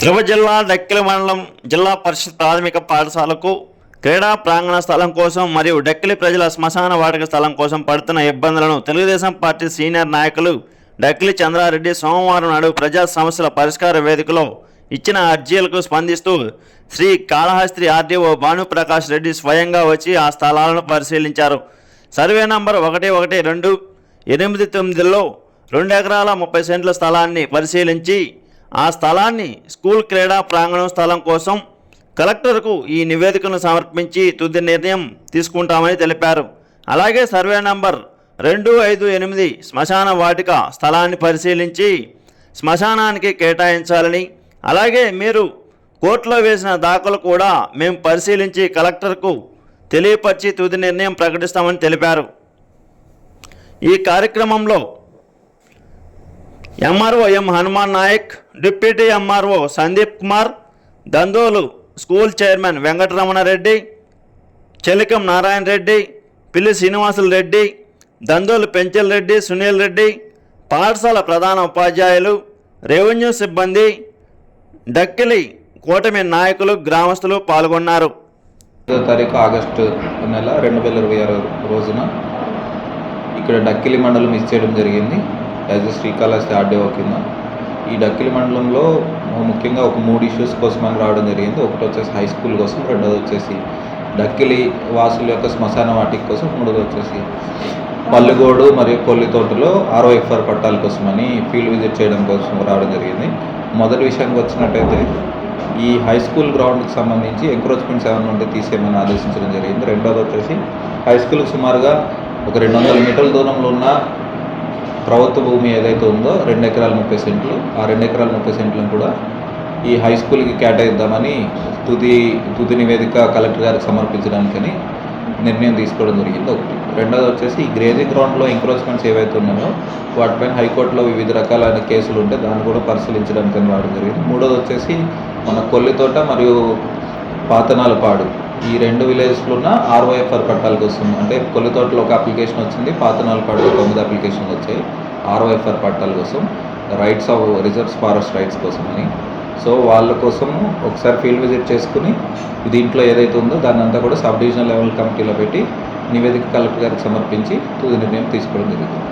తిరుపతి జిల్లా డక్కిలి మండలం జిల్లా పరిషత్ ప్రాథమిక పాఠశాలకు క్రీడా ప్రాంగణ స్థలం కోసం మరియు డక్కిలి ప్రజల శ్మశాన వాటిక స్థలం కోసం పడుతున్న ఇబ్బందులను తెలుగుదేశం పార్టీ సీనియర్ నాయకులు డక్కిలి చంద్రారెడ్డి సోమవారం నాడు ప్రజా సమస్యల పరిష్కార వేదికలో ఇచ్చిన అర్జీలకు స్పందిస్తూ శ్రీ కాళహస్తి ఆర్డీఓ భానుప్రకాష్ రెడ్డి స్వయంగా వచ్చి ఆ స్థలాలను పరిశీలించారు. సర్వే నంబర్ 112889లో 2 ఎకరాల 30 సెంట్ల స్థలాన్ని పరిశీలించి ఆ స్థలాన్ని స్కూల్ క్రీడా ప్రాంగణం స్థలం కోసం కలెక్టర్కు ఈ నివేదికను సమర్పించి తుది నిర్ణయం తీసుకుంటామని తెలిపారు. అలాగే సర్వే నంబర్ 258 శ్మశాన వాటిక స్థలాన్ని పరిశీలించి శ్మశానానికి కేటాయించాలని, అలాగే మీరు కోర్టులో వేసిన దాఖలు కూడా మేము పరిశీలించి కలెక్టర్కు తెలియపరిచి తుది నిర్ణయం ప్రకటిస్తామని తెలిపారు. ఈ కార్యక్రమంలో MRO M Hanuman Naik, deputy MRO Sandeep Kumar, Dandolu school chairman Venkataramanareddy, Chelikam Narayana Reddy, Pilli Srinivasulu Reddy, Dandolu Penchal Reddy, Sunil Reddy, పాఠశాల ప్రధాన ఉపాధ్యాయులు, రెవెన్యూ సిబ్బంది, డక్కిలి కూటమి నాయకులు, గ్రామస్తులు పాల్గొన్నారు. 5వ తారీఖు ఆగస్టు నెల 2026 రోజున ఇక్కడ డక్కిలి మండలం ఇచ్చేయడం జరిగింది. యాజ్ శ్రీకాళహస్తి ఆర్డీఓ కింద ఈ డక్కిలి మండలంలో ముఖ్యంగా ఒక 3 ఇష్యూస్ కోసం అని రావడం జరిగింది. ఒకటి వచ్చేసి హై స్కూల్ కోసం, రెండోది వచ్చేసి డక్కిలి వాసుల యొక్క శ్మశాన వాటిక కోసం, మూడోది వచ్చేసి పల్లెగోడు మరియు కొల్లితోటలో ROFR పట్టాల కోసం అని ఫీల్డ్ విజిట్ చేయడం కోసం రావడం జరిగింది. మొదటి విషయానికి వచ్చినట్టయితే ఈ హై స్కూల్ గ్రౌండ్కి సంబంధించి ఎంక్రోచ్మెంట్స్ ఏమైనా ఉంటే తీసేయమని ఆదేశించడం జరిగింది. రెండోది వచ్చేసి హై స్కూల్కి సుమారుగా ఒక 200 మీటర్ల దూరంలో ఉన్న ప్రభుత్వ భూమి ఏదైతే ఉందో 2 ఎకరాల 30 సెంట్లు, ఆ 2 ఎకరాల 30 సెంట్లను కూడా ఈ హై స్కూల్కి కేటాయిద్దామని తుది నివేదిక కలెక్టర్ గారికి సమర్పించడానికని నిర్ణయం తీసుకోవడం జరిగింది. ఒకటి. రెండోది వచ్చేసి ఈ గ్రేజింగ్ గ్రౌండ్లో ఎంక్రోచ్మెంట్స్ ఏవైతే ఉన్నాయో వాటిపైన హైకోర్టులో వివిధ రకాలైన కేసులు ఉంటే దాన్ని కూడా పరిశీలించడానికి రావడం జరిగింది. మూడోది వచ్చేసి మన కొల్లితోట మరియు పాతనాలపాడు ఈ 2 విలేజ్లో ఉన్న ROFR పట్టాల కోసం, అంటే కొల్లితోటలో ఒక అప్లికేషన్ వచ్చింది, పాతనాలపాడులో 9 అప్లికేషన్లు వచ్చాయి ROFR పట్టాల కోసం, rights of reserves forest rights కోసం అని. సో వాళ్ళ కోసము ఒకసారి ఫీల్డ్ విజిట్ చేసుకుని దీంట్లో ఏదైతే ఉందో దాన్ని అంతా కూడా సబ్ డివిజనల్ లెవెల్ కమిటీలో పెట్టి నివేదిక కలెక్టర్ గారికి సమర్పించి తుది నిర్ణయం తీసుకోవడం జరుగుతుంది.